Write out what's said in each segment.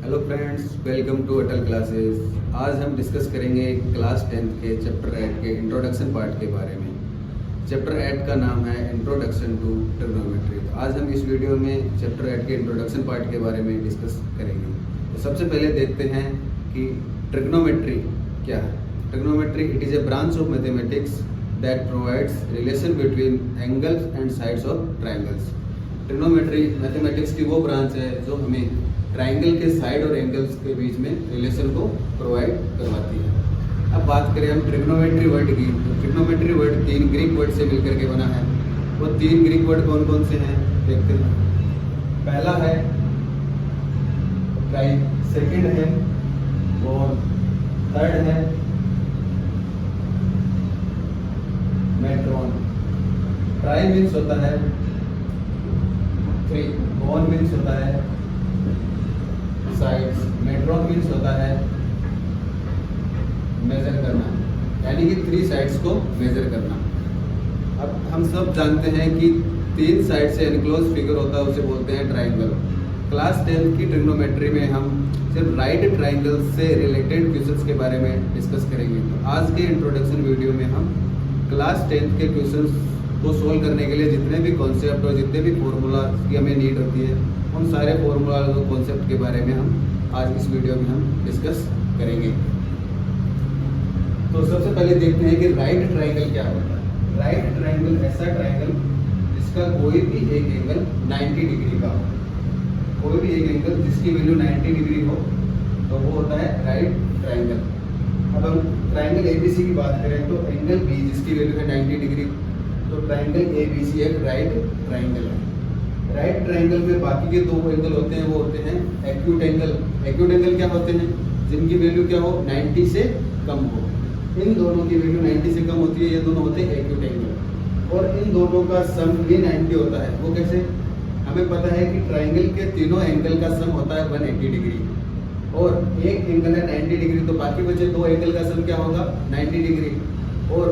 Hello friends, welcome to Atal classes. आज हम discuss करेंगे क्लास 10th के चैप्टर 8 के इंट्रोडक्शन पार्ट के बारे में। चैप्टर 8 का नाम है इंट्रोडक्शन टू ट्रिग्नोमेट्री। आज हम इस वीडियो में चैप्टर 8 के इंट्रोडक्शन पार्ट के बारे में डिस्कस करेंगे। तो सबसे पहले देखते हैं कि ट्रिग्नोमेट्री क्या है। Trigonometry it is a branch of mathematics that provides relation between angles and sides of triangles. Trigonometry mathematics की वो ब्रांच है जो हमें ट्राइंगल के साइड और एंगल्स के बीच में रिलेशन को प्रोवाइड करवाती है। अब बात करें हम ट्रिग्नोमेट्री वर्ड की, तो ट्रिग्नोमेट्री वर्ड 3 ग्रीक वर्ड से मिलकर के बना है। वो 3 ग्रीक वर्ड कौन कौन से हैं देखते हैं। पहला है ट्राई, सेकंड है और थर्ड है मेट्रॉन। ट्राई मीन्स होता है 3, बॉन मीन्स होता है साइड्स, मेट्रॉन मीन्स होता है मेजर करना, यानी कि 3 साइड्स को मेजर करना। अब हम सब जानते हैं कि 3 साइड से एनक्लोज फिगर होता है, उसे बोलते हैं ट्राइंगल। क्लास 10 की ट्रिग्नोमेट्री में हम सिर्फ राइट ट्राइंगल से रिलेटेड क्वेश्चंस के बारे में डिस्कस करेंगे। तो आज के इंट्रोडक्शन वीडियो में हम क्लास 10 के क्वेश्चंस को सोल्व करने के लिए जितने भी कॉन्सेप्ट और जितने भी फॉर्मूला की हमें नीड होती है, उन सारे फॉर्मूला और कॉन्सेप्ट के बारे में हम आज इस वीडियो में हम डिस्कस करेंगे। तो सबसे पहले देखते हैं कि राइट ट्राइंगल क्या होता है। राइट ट्राइंगल ऐसा ट्राइंगल जिसका कोई भी एक एंगल 90 डिग्री का हो। कोई भी एक एंगल जिसकी वैल्यू 90 डिग्री हो तो वो होता है राइट ट्राइंगल। अब हम ट्राइंगल एबीसी की बात करें तो एंगल बी जिसकी वैल्यू है 90 डिग्री, तो ट्राइंगल एबीसी एक राइट ट्राइंगल है। राइट ट्राइंगल में बाकी के 2 एंगल होते हैं, वो होते हैं एक्यूट एंगल। एक्यूट एंगल क्या होते हैं? जिनकी वैल्यू क्या हो 90 से कम हो। इन दोनों की वैल्यू 90 से कम होती है, ये दोनों होते हैं एक्यूट एंगल। और इन दोनों का सम भी 90 होता है। वो कैसे? हमें पता है कि ट्राइंगल के तीनों एंगल का सम होता है 180 डिग्री, और एक एंगल है 90 डिग्री, तो बाकी बचे 2 एंगल का सम क्या होगा 90 डिग्री। और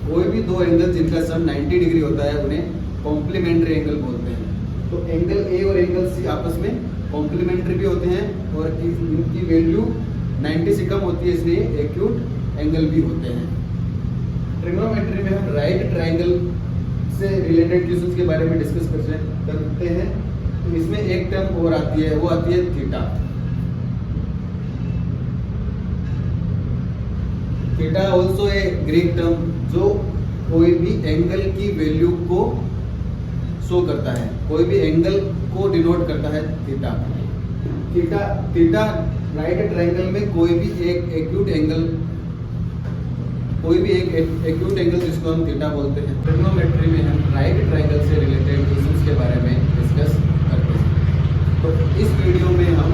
कोई भी 2 एंगल जिनका सम 90 डिग्री होता है उन्हें कॉम्प्लीमेंट्री एंगल बोलते हैं। तो एंगल ए और एंगल सी आपस में कॉम्प्लीमेंट्री भी होते हैं, और इनकी वैल्यू 90 से कम होती है, इसलिए एक्यूट एंगल भी होते हैं। ट्रिग्नोमेट्री में हम राइट ट्राइंगल से रिलेटेड क्वेश्चंस के बारे में डिस्कस करते हैं। तो इसमें एक टर्म और आती है, वो आती है theta. Theta also a Greek term जो कोई भी एंगल की वैल्यू को शो करता है, कोई भी एंगल को डिनोट करता है थीटा। थीटा राइट ट्राइंगल में कोई भी एक एक्यूट एंगल, जिसको हम थीटा बोलते हैं। ट्रिग्नोमेट्री में हम राइट ट्राइंगल से रिलेटेड क्वेश्चंस के बारे में डिस्कस करते हैं। तो इस वीडियो में हम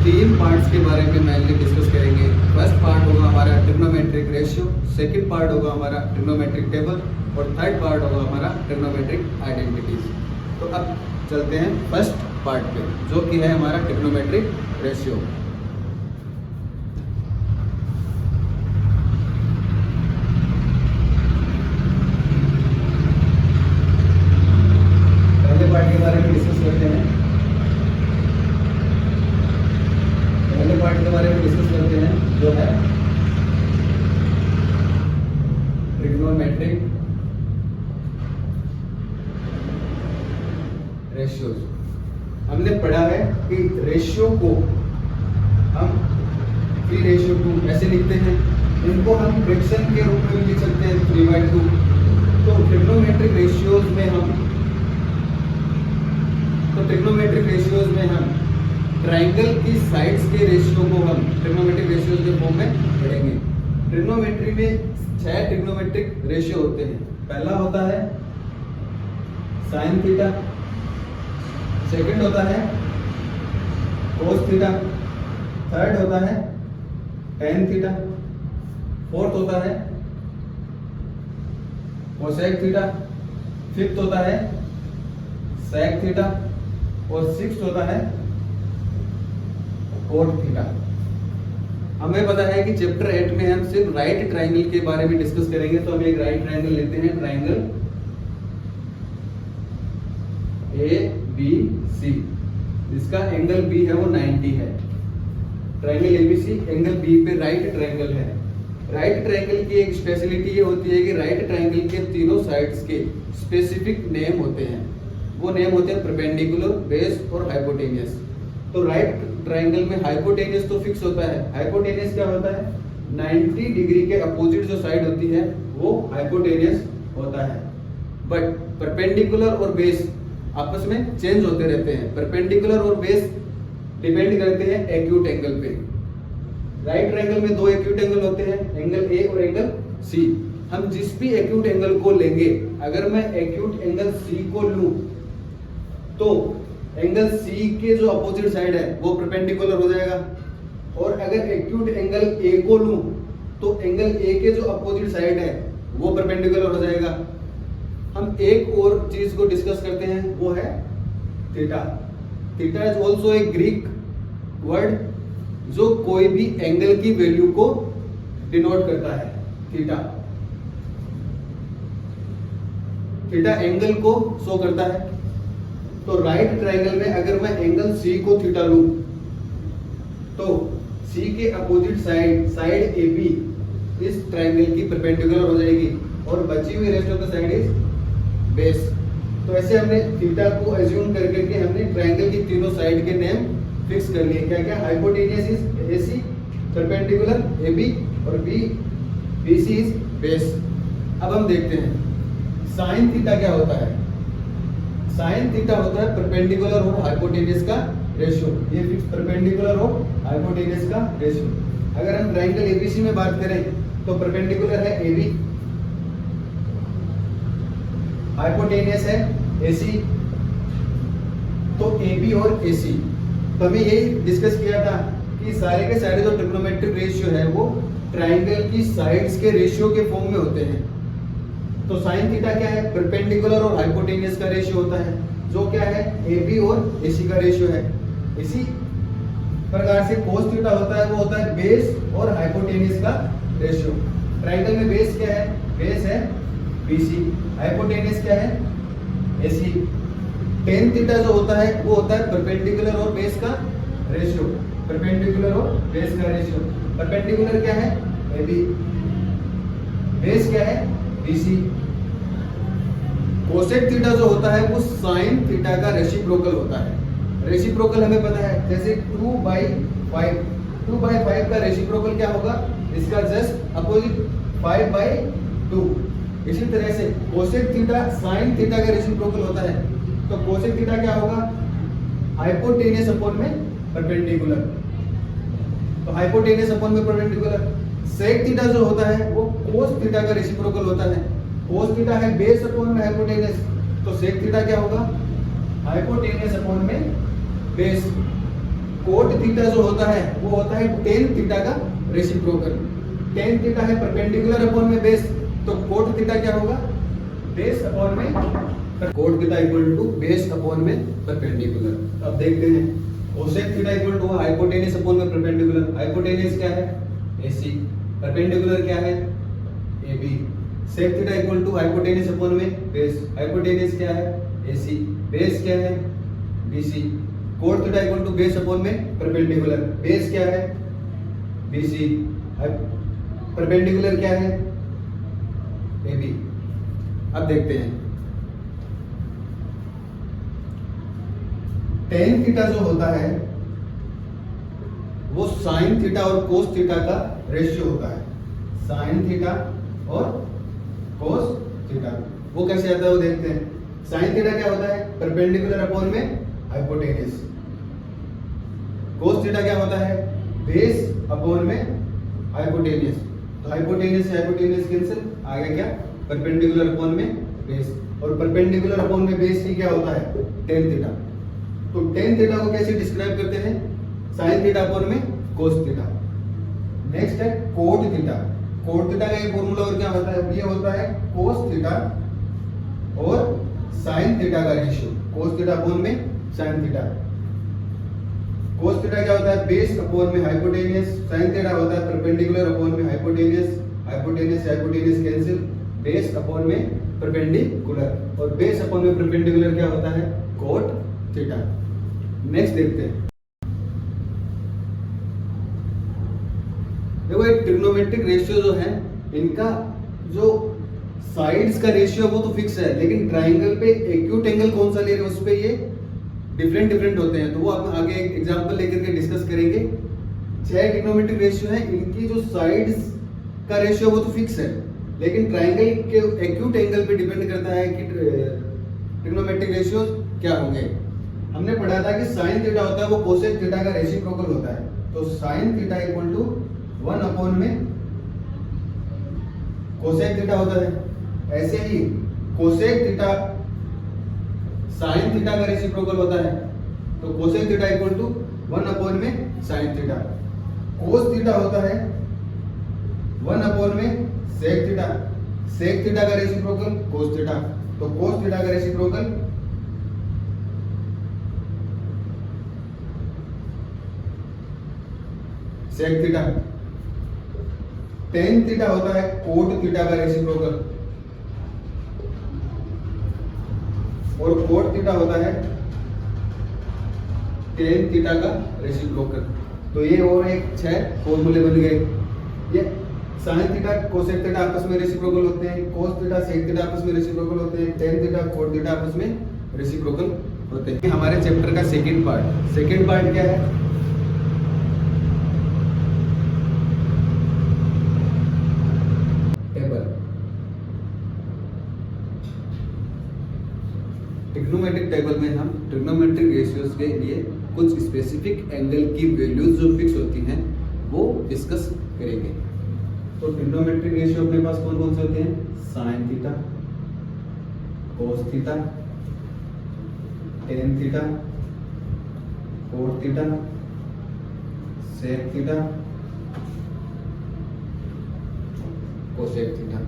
3 पार्ट्स के बारे में मेनली डिस्कस करेंगे। फर्स्ट पार्ट होगा हमारा ट्रिग्नोमेट्रिक रेशियो, सेकंड पार्ट होगा हमारा ट्रिग्नोमेट्रिक टेबल, और थर्ड पार्ट होगा हमारा ट्रिग्नोमेट्रिक आइडेंटिटीज। तो अब चलते हैं फर्स्ट पार्ट पे, जो कि है हमारा ट्रिग्नोमेट्रिक रेशियो। पहले पार्ट के बारे में डिस्कस करते हैं। पहले पार्ट के बारे में डिस्कस करते हैं जो है ट्रिग्नोमेट्रिक रेशियोज। हमने पढ़ा है कि रेशियो को हम 3:2 ऐसे लिखते हैं। इनको हम फ्रैक्शन के रूप में भी लिख सकते हैं 3/2। तो ट्रिग्नोमेट्रिक रेशियोज में हम ट्राइंगल की साइड्स के रेशियो को हम ट्रिग्नोमेट्रिक रेशियोज के फॉर्म में पढ़ेंगे। ट्रिग्नोमेट्री में 6 ट्रिग्नोमेट्रिक रेशियो होते हैं। पहला होता है साइन थीटा, सेकंड होता है कोस थीटा, थर्ड होता है टेन थीटा, फोर्थ होता है कोसेक थीटा, फिफ्थ होता है सेक थीटा, और सिक्स्थ होता है कोट थीटा। हमें पता है कि चैप्टर 8 में हम सिर्फ राइट ट्राइंगल के बारे में डिस्कस करेंगे। तो हम एक राइट ट्राइंगल लेते हैं, ट्राइंगल ए बी सी, जिसका एंगल बी है वो 90 है। ट्रायंगल एबीसी एंगल बी पे राइट ट्रायंगल है। राइट ट्रायंगल की एक स्पेशलिटी ये होती है कि राइट ट्रायंगल के तीनों साइड्स के स्पेसिफिक नेम होते हैं। वो नेम होते हैं परपेंडिकुलर, बेस और हाइपोटेनियस। तो राइट ट्रायंगल में हाइपोटेनियस तो फिक्स होता है। हाइपोटेनियस क्या होता है? 90 डिग्री के अपोजिट जो साइड होती है वो हाइपोटेनियस होता है। बट परपेंडिकुलर और बेस आपस में चेंज होते रहते हैं। परपेंडिकुलर और बेस डिपेंड करते हैं एक्यूट एंगल पे। राइट ट्रायंगल में दो एक्यूट एंगल होते हैं, एंगल ए और एंगल सी। हम जिस भी एक्यूट एंगल को लेंगे, अगर मैं एक्यूट एंगल सी को लूं तो एंगल सी के जो अपोजिट साइड है वो परपेंडिकुलर हो जाएगा। और अगर एक्यूट एंगल ए को लूं तो एंगल ए के जो अपोजिट साइड है वो परपेंडिकुलर हो जाएगा। हम एक और चीज को डिस्कस करते हैं, वो है theta. Theta is also a Greek word जो कोई भी एंगल की वैल्यू को डिनोट करता है। थीटा थीटा एंगल को शो करता है। तो राइट ट्रायंगल में अगर मैं एंगल सी को थीटा लूं तो सी के अपोजिट साइड ए बी इस ट्रायंगल की परपेंडिकुलर हो जाएगी और बची हुई rest of the side is base. तो ऐसे हमने थीटा को एज्यूम करके के हमने ट्रायंगल की तीनों साइड के नेम फिक्स कर लिए। क्या क्या? Hypotenuse is AC, perpendicular AB और बीसी इज बेस। अब हम देखते हैं साइन थीटा क्या होता है। साइन थीटा होता है परपेंडिकुलर और हाइपोटेनियस का रेशियो। ये फिक्स परपेंडिकुलर और हाइपोटेनियस का रेशियो। अगर हम ट्रायंगल एबीसी में बात करें तो परपेंडिकुलर है एबी, हाइपोटेनियस है एसी। तो एबी और एसी, तो हमें यही डिस्कस किया था कि सारे के सारे जो ट्रिग्नोमेट्रिक रेशियो है वो ट्रायंगल की साइड्स के रेशियो के फॉर्म में होते हैं। तो साइन थीटा क्या है? परपेंडिकुलर और हाइपोटेनियस का रेशियो होता है, जो क्या है? एबी और एसी का रेशियो है। इसी प्रकार से कोस थीटा होता है, वो होता है बेस और हाइपोटेनियस का रेशियो। ट्रायंगल में बेस क्या है? बेस है बीसी, हाइपोटेनियस क्या है? एसी। टेन थीटा जो होता है वो होता है परपेंडिकुलर और बेस का रेशियो। परपेंडिकुलर और बेस का रेशियो। परपेंडिकुलर क्या है? एबी, बेस क्या है? बीसी। कोसेक थीटा जो होता है वो साइन थीटा का रेसिप्रोकल होता है। रेसिप्रोकल हमें पता है, जैसे 2/5 2/5 का रेसिप्रोकल क्या होगा? इसका जस्ट अपोजिट 5/2। इसी तरह से कोसेक थीटा साइन थीटा का रेसिप्रोकल होता है। तो कोसेक थीटा क्या होगा? हाइपोटेनियस अपॉन में परपेंडिकुलर। तो हाइपोटेनियस अपॉन में परपेंडिकुलर। सेक थीटा जो होता है वो कोस थीटा का रेसिप्रोकल होता है। कोस थीटा है बेस अपॉन में हाइपोटेनियस, तो सेक थीटा क्या होगा? हाइपोटेनियस अपॉन में बेस। कोट थीटा जो होता है वो होता है टेन थीटा का रेसिप्रोकल। टेन थीटा है परपेंडिकुलर अपॉन में बेस, तो कोट थीटा क्या होगा? बेस अपॉन में cot theta equal to base upon में परपेंडिकुलर। अब देखते हैं cosec theta equal to hypotenuse upon में परपेंडिकुलर। हाइपोटेनियस क्या है? एसी। परपेंडिकुलर क्या है? AB. Sec theta equal to hypotenuse upon में बेस। हाइपोटेनियस क्या है? एसी। बेस क्या है? BC. Cot theta equal to base upon में परपेंडिकुलर। बेस क्या है? बीसी। परपेंडिकुलर क्या है? एबी। अब देखते हैं टेन थीटा जो होता है वो साइन थीटा और कोस थीटा का रेशियो होता है। साइन थीटा और कोस थीटा वो कैसे आता है वो देखते हैं। साइन थीटा क्या होता है? परपेंडिकुलर अपॉन में हाइपोटेनियस। कोस थीटा क्या होता है? बेस अपॉन में हाइपोटेनियस। तो हाइपोटेनियस से हाइपोटेनियस कैंसिल, आ गया क्या? परपेंडिकुलर अपॉन में बेस। और परपेंडिकुलर अपॉन में बेस ही क्या होता है? Tan theta. तो टेन थीटा को कैसे डिस्क्राइब करते हैं? साइन थीटा अपॉन में कोस थीटा। नेक्स्ट है कोट थीटा। कोट थीटा का एक फॉर्मूला और क्या होता है? ये होता है कोस थीटा और साइन थीटा का रेशियो। कोस थीटा अपॉन में साइन थीटा। कोस थीटा क्या होता है? बेस अपॉन में हाइपोटेनियस। साइन थीटा होता है परपेंडिकुलर अपॉन में हाइपोटेनियस। हाइपोटेनियस से हाइपोटेनियस कैंसिल, बेस अपॉन में परपेंडिकुलर। और बेस अपॉन में परपेंडिकुलर क्या होता है? Cot theta. नेक्स्ट देखते हैं देखो एक ट्रिग्नोमेट्रिक रेशियो जो है इनका जो साइड्स का रेशियो वो तो फिक्स है, लेकिन ट्राइंगल पे एक्यूट एंगल कौन सा ले रहे हैं उस पे ये डिफरेंट डिफरेंट होते हैं। तो वो आप आगे एक एग्जांपल लेकर के डिस्कस करेंगे। 6 ट्रिग्नोमेट्रिक रेशियो है, इनकी जो साइड्स का रेशियो वो तो फिक्स है, लेकिन ट्राइंगल के एक्यूट एंगल पे डिपेंड करता है कि ट्रिग्नोमेट्रिक रेशियो क्या होंगे। हमने पढ़ा था कि साइन थीटा होता है वो कोसेक थीटा का रेसिप्रोकल होता है। तो sine theta equal to 1 upon में कोसेक थीटा होता है। ऐसे ही कोसेक थीटा साइन थीटा का रेसिप्रोकल होता है। तो cosec theta equal to 1 upon में साइन थीटा। कोस थीटा होता है 1 अपॉन में सेक थीटा। सेक थीटा का रेसिप्रोकल कोस थीटा। तो कोस थीटा का reciprocal sec theta. Tan theta होता है कोट थीटा का रेसिप्रोकल और कोट थीटा होता है टेन थीटा का रेसिप्रोकल। तो ये और एक 6 फॉर्मूले बन गए। ये साइन थीटा कोसेक थीटा आपस में रेसिप्रोकल होते हैं, कोस थीटा सेक थीटा आपस में रेसिप्रोकल होते हैं, टेन थीटा कोट थीटा आपस में रेसिप्रोकल होते हैं। हमारे चैप्टर का सेकंड पार्ट क्या है? ट्रिग्नोमेट्रिक टेबल में हम ट्रिग्नोमेट्रिक रेशियोज के लिए कुछ स्पेसिफिक एंगल की वैल्यूज जो फिक्स होती हैं वो डिस्कस करेंगे। तो ट्रिग्नोमेट्रिक रेशियो अपने पास कौन कौन से होते हैं? Sine theta, cos theta, tan theta, cot theta, sec theta, cosec theta.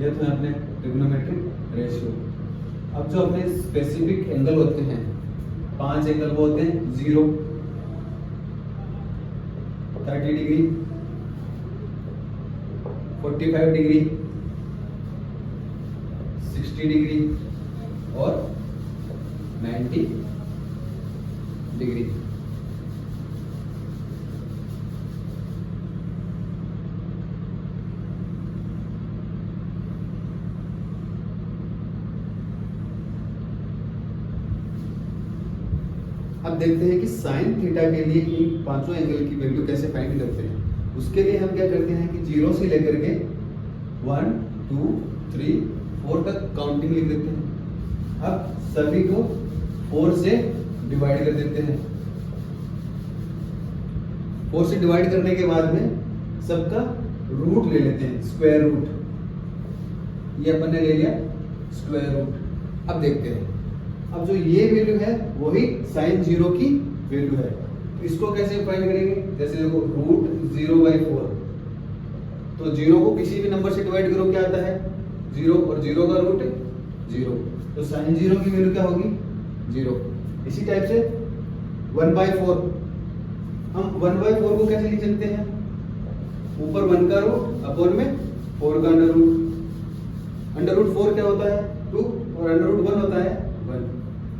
ये तो है अपने ट्रिग्नोमेट्रिक रेशियो। अब जो अपने स्पेसिफिक एंगल होते हैं 5 एंगल वो होते हैं 0, 30 डिग्री, 45 डिग्री, 60 डिग्री और 90 डिग्री। अब देखते हैं कि साइन थीटा के लिए इन पांचों एंगल की वैल्यू कैसे फाइंड करते हैं। उसके लिए हम क्या करते हैं कि 0 से लेकर के 1 2 3 4 तक काउंटिंग लिख देते हैं। अब सभी को 4 से डिवाइड कर देते हैं। 4 से डिवाइड करने के बाद में सबका रूट ले लेते हैं, स्क्वायर रूट। ये अपन ने ले लिया स्क्वायर रूट। अब देखते हैं, अब जो ये वैल्यू है वही साइन 0 की वैल्यू है। तो इसको कैसे फाइंड करेंगे? जैसे देखो रूट 0/4, तो 0 को किसी भी नंबर से डिवाइड करो क्या आता है? 0, और 0 का रूट 0। तो साइन 0 की वैल्यू क्या होगी? 0। इसी टाइप से 1/4, हम 1/4 को कैसे लिख सकते हैं? ऊपर 1 का रूट अपॉन में 4 का अंडर रूट। अंडर रूट 4 क्या होता है? 2, और अंडर रूट 1 होता है 1।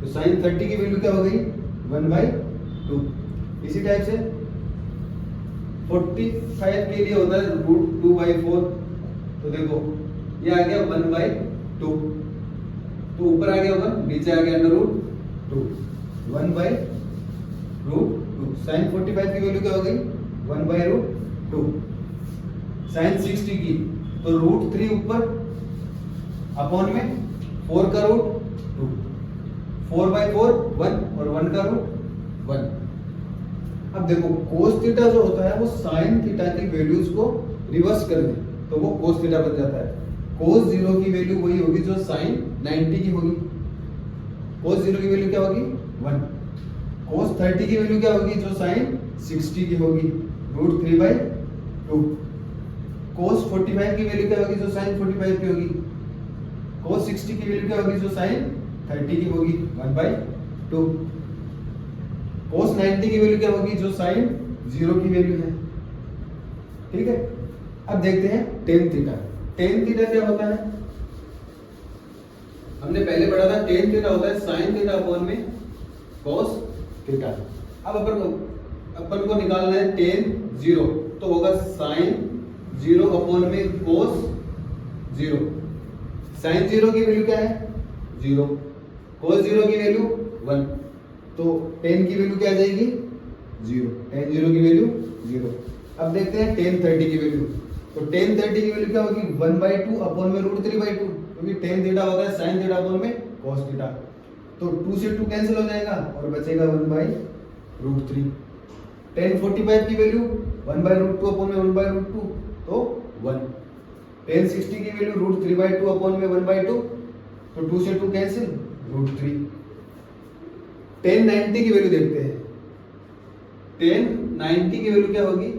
तो साइन 30 की वैल्यू क्या हो गई? 1/2। इसी टाइप से 45 के लिए होता है रूट 2/4। तो देखो ये आ गया 1/2। तो ऊपर आ गया 1, नीचे आ गया अंडर रूट 2, 1/2। साइन 45 की वैल्यू क्या हो गई? 1/2। साइन 60 की तो रूट 3 ऊपर अपॉन में 4 का रूट 2, 4/4 1 और 1 का रूट 1। अब देखो कोस थीटा जो होता है वो साइन थीटा की वैल्यूज को रिवर्स कर दे तो वो कोस थीटा बन जाता है। कोस 0 की वैल्यू वही होगी जो साइन 90 की होगी। कोस 0 की वैल्यू क्या होगी? 1। कोस 30 की वैल्यू क्या होगी? जो साइन 60 की होगी, रूट 3/2। कोस 45 की वैल्यू क्या होगी? जो साइन 45 की होगी। कोस 60 की वैल्यू क्या होगी? जो साइन 30 की होगी, 1/2। कोस 90 की वैल्यू क्या होगी? जो साइन 0 की वैल्यू है। ठीक है, अब देखते हैं टेन थीटा। टेन थीटा क्या होता है? हमने पहले पढ़ा था टेन थीटा होता है साइन थीटा अपॉन में cos थीटा। अब अपन को निकालना है tan 0, तो होगा sin 0 अपॉन में cos 0। sin 0 की वैल्यू क्या है 0, cos 0 की वैल्यू 1, तो tan की वैल्यू क्या आ जाएगी 0, tan 0 की वैल्यू 0। अब देखते हैं tan 30 की वैल्यू, तो tan 30 की वैल्यू क्या होगी 1/2 अपॉन में √3/2, क्योंकि tan थीटा होता है sin थीटा अपॉन में cos थीटा, तो 2 से 2 कैंसिल हो जाएगा और बचेगा 1/√3। tan 45 की वैल्यू 1/√2 अपॉन में 1/√2, तो 1। tan 60 की वैल्यू √3/2 अपॉन में 1/2, तो 2 से 2 कैंसिल √3। tan 90 की वैल्यू देखते हैं, tan 90 की वैल्यू क्या होगी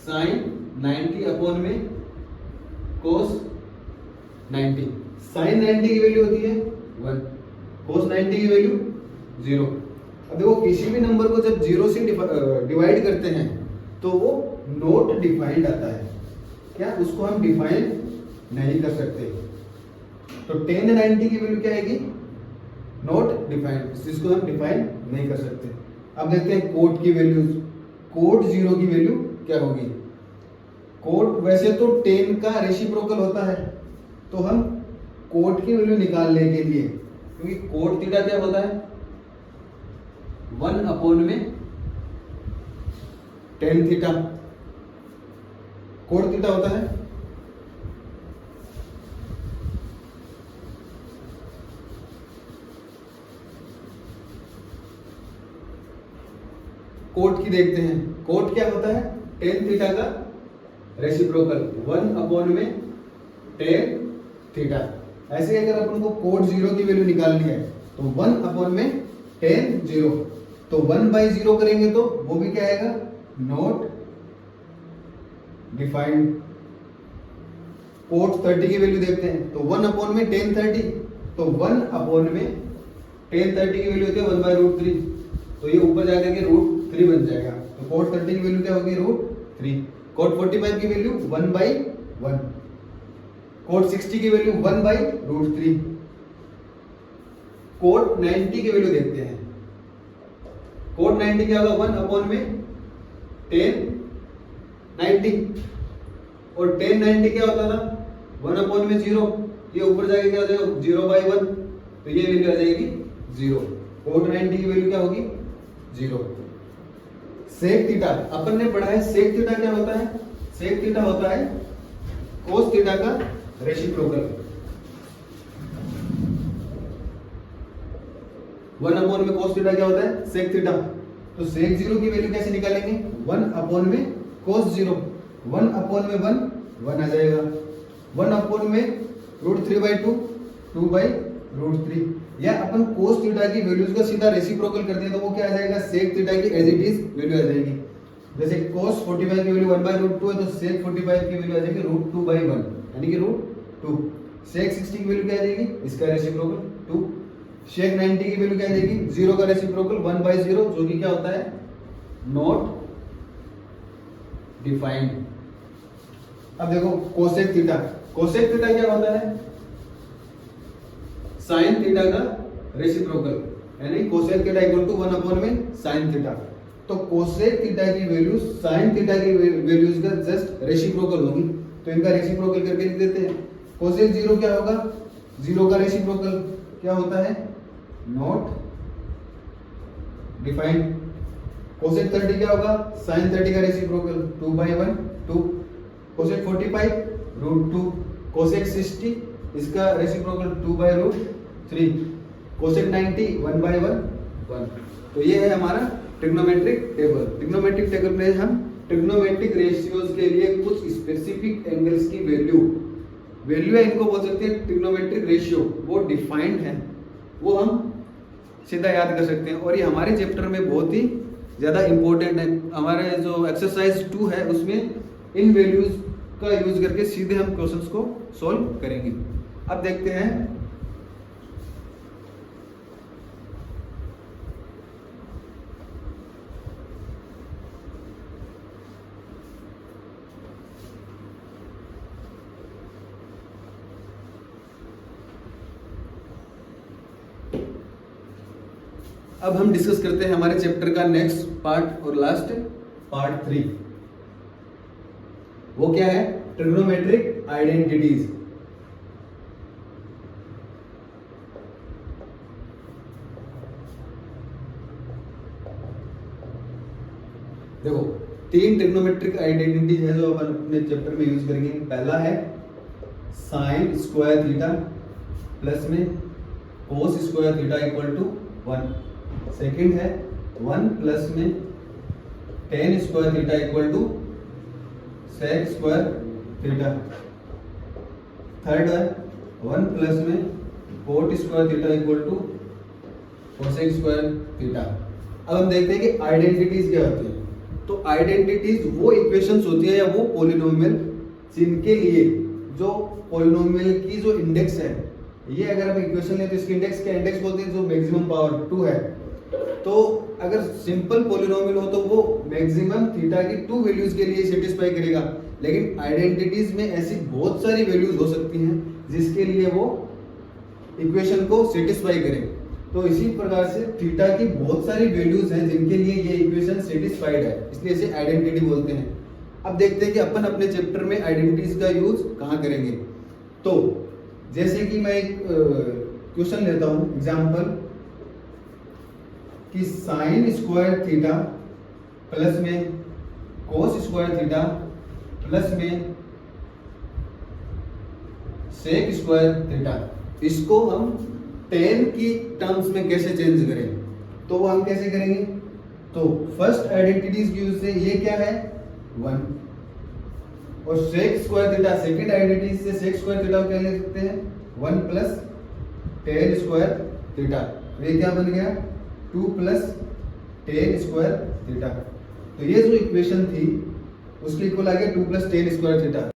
sin 90 अपॉन में cos 90। sin 90 की वैल्यू होती है 1, cos 90 की वैल्यू 0। अब देखो किसी भी नंबर को जब 0 से डिवाइड करते हैं तो वो नॉट डिफाइंड आता है, क्या उसको हम डिफाइन नहीं कर सकते। तो tan 90 की वैल्यू क्या आएगी नॉट डिफाइंड, जिसको हम डिफाइन नहीं कर सकते। अब देखते हैं कोट की वैल्यूज। कोट 0 की वैल्यू क्या होगी, कोट वैसे तो tan का रेसिप्रोकल होता है, तो हम कोट की वैल्यू निकालने के लिए, क्योंकि कोट थीटा क्या होता है 1 अपॉन में tan थीटा, कोट थीटा होता है कोट की देखते हैं, कोट क्या होता है tan थीटा का रेसिप्रोकल 1 अपॉन में tan थीटा। ऐसे अगर अपन को कोट 0 की वैल्यू निकालनी है तो 1 अपॉन में tan 0, तो 1/0 करेंगे तो वो भी क्या आएगा नॉट डिफाइंड। कोट 30 की वैल्यू देखते हैं, तो 1 अपॉन में tan 30, तो 1 अपॉन में tan 30 की वैल्यू होती है 1/√3, तो ये ऊपर जाकर के √3 बन जाएगा, तो कोट 30 की वैल्यू क्या होगी √3। कोट 45 की वैल्यू 1/1, कोट 60 की वैल्यू 1/√3। कोट 90 की वैल्यू देखते हैं, कोट 90 क्या होगा 1 अपॉन में tan 90, और tan 90 क्या होता था 1 अपॉन में 0, ये ऊपर जाके क्या हो जाएगा 0/1, तो ये वैल्यू आ जाएगी 0। कोट 90 की वैल्यू क्या होगी 0। सेक थीटा अपन ने पढ़ा है, सेक थीटा क्या होता है, सेक थीटा होता है कोस थीटा का रेसिप्रोकल। 1 अपॉन में कोस थीटा क्या होता है सेक थीटा, तो सेक 0 की वैल्यू कैसे निकालेंगे 1 अपॉन में कोस 0, 1 अपॉन में 1 आ जाएगा, 1 अपॉन में √3/2 2/√3, या अपन कोस थीटा की वैल्यूज का सीधा रेसिप्रोकल करते हैं तो वो क्या आ जाएगा सेक थीटा की एज इट इज वैल्यू आ जाएगी। जैसे कोस 45 की वैल्यू 1/√2 है, तो सेक 45 की वैल्यू आ जाएगी √2/1, यानी कि √2। सेक 60 की वैल्यू क्या आ जाएगी इसका रेसिप्रोकल 2। सेक 90 की वैल्यू क्या आ जाएगी 0 का रेसिप्रोकल 1/0, जो कि क्या होता है नॉट डिफाइंड। अब देखो कोसेक थीटा, कोसेक थीटा क्या होता है साइन थीटा का रेसिप्रोकल, यानी cosec theta equal to 1 upon में साइन थीटा। तो कोसेक थीटा की वैल्यू साइन थीटा की वैल्यूज का जस्ट रेसिप्रोकल होगी, तो इनका रेसिप्रोकल करके लिख देते हैं। कोसेक 0 क्या होगा 0 का रेसिप्रोकल क्या होता है नॉट डिफाइंड। कोसेक 30 क्या होगा साइन 30 का रेसिप्रोकल 2/1 2। कोसेक 45 √2। कोसेक 60 इसका रेसिप्रोकल 2/√3। कोसेक 90 1/1 1। तो ये है हमारा ट्रिग्नोमेट्रिक टेबल। ट्रिग्नोमेट्रिक टेबल में हम ट्रिग्नोमेट्रिक रेशियोज के लिए कुछ स्पेसिफिक एंगल्स की वैल्यू है, इनको बोल सकते हैं ट्रिग्नोमेट्रिक रेशियो, वो डिफाइंड है, वो हम सीधा याद कर सकते हैं। और ये हमारे चैप्टर में बहुत ही ज़्यादा इंपॉर्टेंट है। हमारे जो एक्सरसाइज 2 है उसमें इन वैल्यूज का यूज करके सीधे हम क्वेश्चंस को सॉल्व करेंगे। अब देखते हैं अब हम डिस्कस करते हैं हमारे चैप्टर का नेक्स्ट पार्ट और लास्ट पार्ट 3। वो क्या है? Trigonometric identities. देखो 3 ट्रिग्नोमेट्रिक आइडेंटिटीज है जो अपन अपने चैप्टर में यूज करेंगे। पहला है साइन स्क्वायर थीटा प्लस में cos square theta equal to 1। Second है 1 प्लस में tan square theta equal to sec square theta. Third है 1 प्लस में cot square theta equal to cosec square theta. अब हम देखते हैं कि आइडेंटिटीज क्या होती है। तो आइडेंटिटीज वो इक्वेशंस होती है या वो पॉलिनोमियल जिनके लिए जो पॉलिनोमियल की जो इंडेक्स है, ये अगर हम इक्वेशन लें तो इसकी इंडेक्स क्या इंडेक्स बोलते हैं, जो मैक्सिमम पावर 2 है। तो अगर सिंपल पॉलिनोमियल हो तो वो मैक्सिमम थीटा की 2 वैल्यूज के लिए सेटिस्फाई करेगा, लेकिन आइडेंटिटीज में ऐसी बहुत सारी वैल्यूज हो सकती हैं जिसके लिए वो इक्वेशन को सेटिस्फाई करे। तो इसी प्रकार से थीटा की बहुत सारी वैल्यूज हैं जिनके लिए ये इक्वेशन सेटिस्फाइड है, इसलिए इसे आइडेंटिटी बोलते हैं। अब देखते हैं कि अपन अपने चैप्टर में आइडेंटिटीज का यूज कहाँ करेंगे। तो जैसे कि मैं एक क्वेश्चन लेता हूं एग्जांपल कि साइन स्क्वायर थीटा प्लस में कोस स्क्वायर थीटा प्लस में सेक स्क्वायर थीटा, इसको हम टेन की टर्म्स में कैसे चेंज करें। तो वो हम कैसे करेंगे? तो फर्स्ट आइडेंटिटीज की यूज से ये क्या है 1, और sec square theta second identity से सेक स्क्वायर थीटा को क्या ले सकते हैं 1 प्लस टेन स्क्वायर थीटा। ये क्या बन गया 2 प्लस टेन स्क्वायर थीटा। तो ये जो इक्वेशन थी उसके इक्वल आ गया 2 प्लस टेन स्क्वायर थीटा।